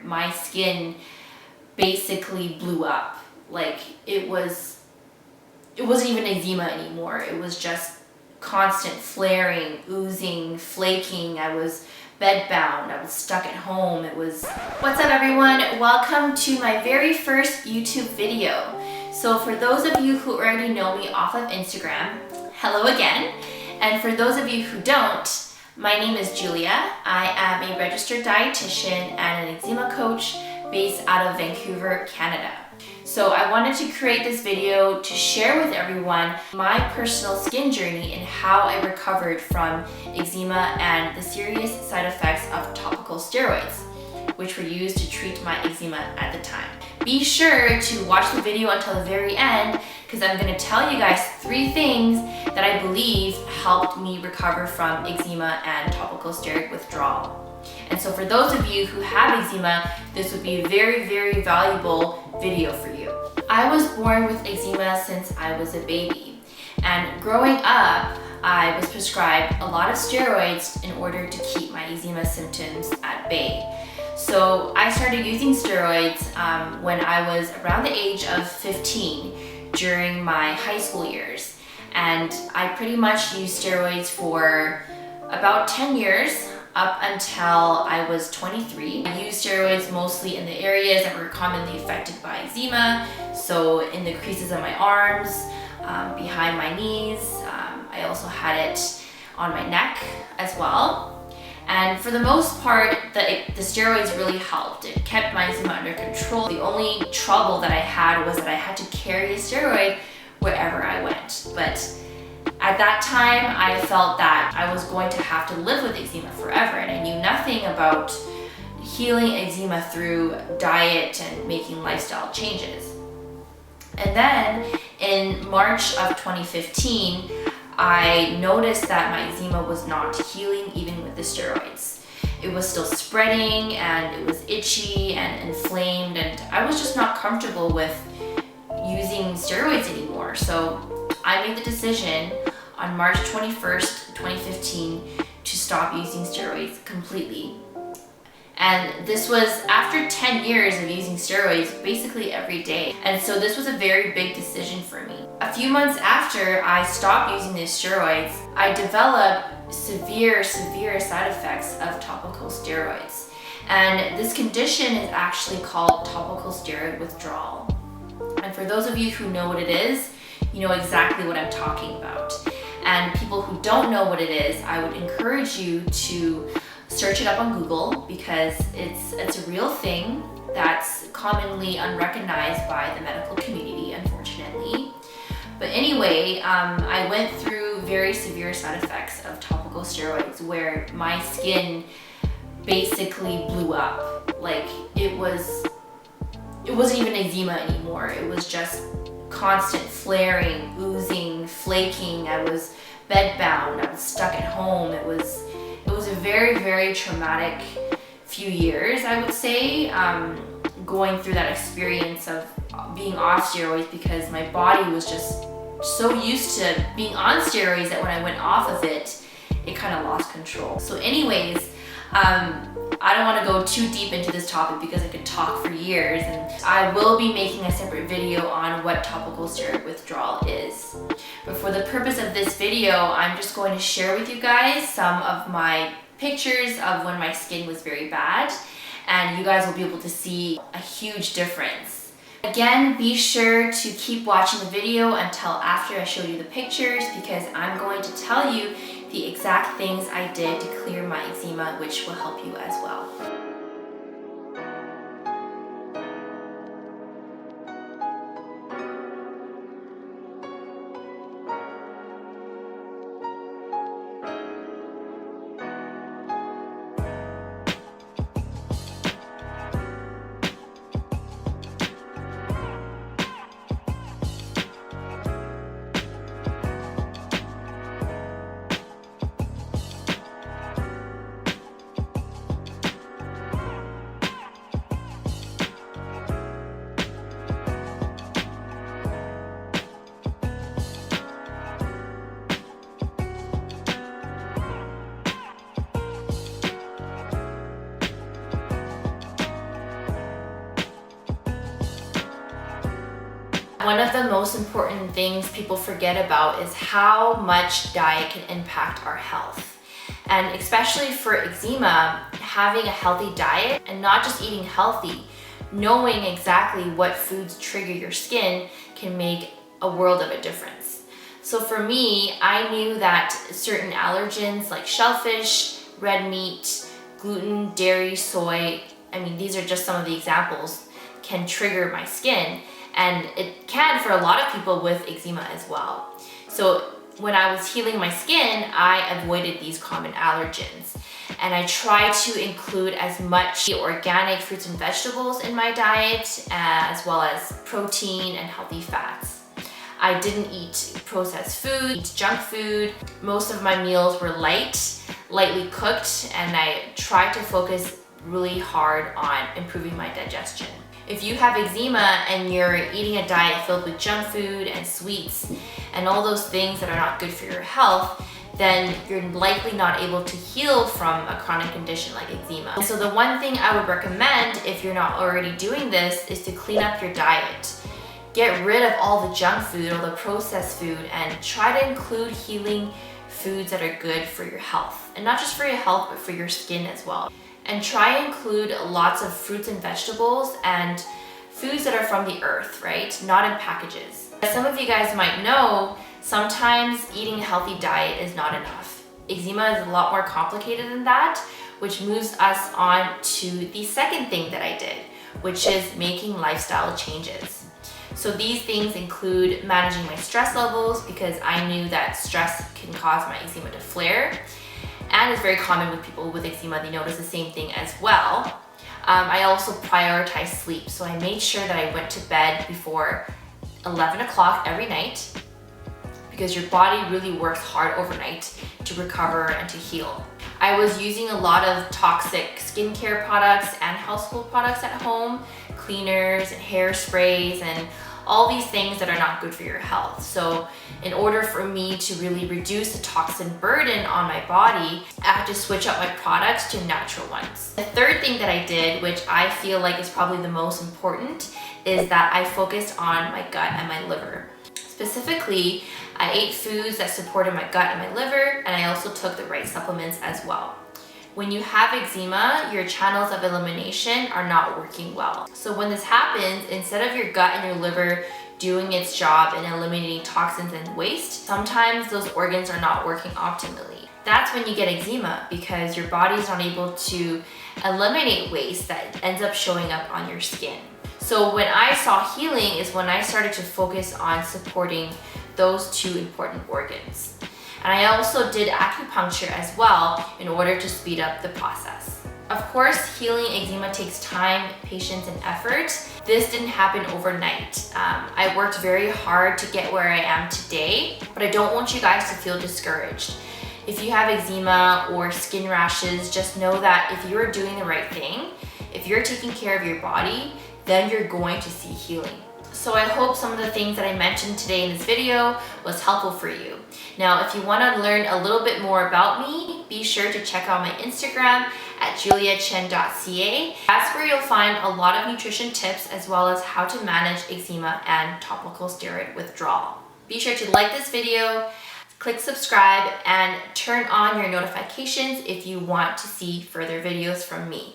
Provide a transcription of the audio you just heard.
my skin basically blew up. Like it wasn't even eczema anymore. It was just constant flaring, oozing, flaking. I was bedbound. I was stuck at home. What's up everyone? Welcome to my very first YouTube video. So for those of you who already know me off of Instagram, hello again. And for those of you who don't, my name is Julia. I am a registered dietitian and an eczema coach based out of Vancouver, Canada. So I wanted to create this video to share with everyone my personal skin journey and how I recovered from eczema and the serious side effects of topical steroids, which were used to treat my eczema at the time. Be sure to watch the video until the very end because I'm going to tell you guys 3 things that I believe helped me recover from eczema and topical steroid withdrawal. And so for those of you who have eczema, this would be a very, very valuable video for you. I was born with eczema since I was a baby. And growing up, I was prescribed a lot of steroids in order to keep my eczema symptoms at bay. So I started using steroids when I was around the age of 15 during my high school years. And I pretty much used steroids for about 10 years up until I was 23. I used steroids mostly in the areas that were commonly affected by eczema. So in the creases of my arms, behind my knees. I also had it on my neck as well. And for the most part, the steroids really helped. It kept my eczema under control. The only trouble that I had was that I had to carry a steroid wherever I went. But at that time, I felt that I was going to have to live with eczema forever, and I knew nothing about healing eczema through diet and making lifestyle changes. And then in March of 2015, I noticed that my eczema was not healing even with the steroids. It was still spreading and it was itchy and inflamed, and I was just not comfortable with using steroids anymore. So I made the decision on March 21st, 2015 to stop using steroids completely. And this was after 10 years of using steroids basically every day. And so this was a very big decision for me. A few months after I stopped using these steroids, I developed severe side effects of topical steroids. And this condition is actually called topical steroid withdrawal. And for those of you who know what it is, you know exactly what I'm talking about. And people who don't know what it is, I would encourage you to search it up on Google because it's a real thing that's commonly unrecognized by the medical community, unfortunately. But anyway, I went through very severe side effects of topical steroids where my skin basically blew up. Like it wasn't even eczema anymore. It was just constant flaring, oozing, flaking. I was bedbound. I was stuck at home. It was a very, very traumatic few years, I would say, going through that experience of being off steroids because my body was just so used to being on steroids that when I went off of it, it kind of lost control. So anyways, I don't want to go too deep into this topic because I could talk for years, and I will be making a separate video on what topical steroid withdrawal is. But for the purpose of this video, I'm just going to share with you guys some of my pictures of when my skin was very bad, and you guys will be able to see a huge difference. Again, be sure to keep watching the video until after I show you the pictures because I'm going to tell you the exact things I did to clear my eczema, which will help you as well. One of the most important things people forget about is how much diet can impact our health. And especially for eczema, having a healthy diet and not just eating healthy, knowing exactly what foods trigger your skin can make a world of a difference. So for me, I knew that certain allergens like shellfish, red meat, gluten, dairy, soy, these are just some of the examples, can trigger my skin. And it can for a lot of people with eczema as well. So when I was healing my skin, I avoided these common allergens. And I tried to include as much organic fruits and vegetables in my diet, as well as protein and healthy fats. I didn't eat processed food, eat junk food. Most of my meals were lightly cooked, and I tried to focus really hard on improving my digestion. If you have eczema and you're eating a diet filled with junk food and sweets and all those things that are not good for your health, then you're likely not able to heal from a chronic condition like eczema. So the one thing I would recommend if you're not already doing this is to clean up your diet. Get rid of all the junk food, all the processed food, and try to include healing foods that are good for your health. And not just for your health, but for your skin as well. And try to include lots of fruits and vegetables and foods that are from the earth, right? Not in packages. As some of you guys might know, sometimes eating a healthy diet is not enough. Eczema is a lot more complicated than that, which moves us on to the second thing that I did, which is making lifestyle changes. So these things include managing my stress levels, because I knew that stress can cause my eczema to flare. And it's very common with people with eczema, they notice the same thing as well. I also prioritize sleep. So I made sure that I went to bed before 11 o'clock every night, because your body really works hard overnight to recover and to heal. I was using a lot of toxic skincare products and household products at home, cleaners and hairsprays and all these things that are not good for your health. So in order for me to really reduce the toxin burden on my body, I had to switch up my products to natural ones. The third thing that I did, which I feel like is probably the most important, is that I focused on my gut and my liver. Specifically, I ate foods that supported my gut and my liver, and I also took the right supplements as well. When you have eczema, your channels of elimination are not working well. So when this happens, instead of your gut and your liver doing its job in eliminating toxins and waste, sometimes those organs are not working optimally. That's when you get eczema, because your body is not able to eliminate waste that ends up showing up on your skin. So when I saw healing is when I started to focus on supporting those two important organs. And I also did acupuncture as well in order to speed up the process. Of course, healing eczema takes time, patience, and effort. This didn't happen overnight. I worked very hard to get where I am today, but I don't want you guys to feel discouraged. If you have eczema or skin rashes, just know that if you're doing the right thing, if you're taking care of your body, then you're going to see healing. So I hope some of the things that I mentioned today in this video was helpful for you. Now, if you want to learn a little bit more about me, be sure to check out my Instagram at juliachien.ca. That's where you'll find a lot of nutrition tips, as well as how to manage eczema and topical steroid withdrawal. Be sure to like this video, click subscribe, and turn on your notifications if you want to see further videos from me.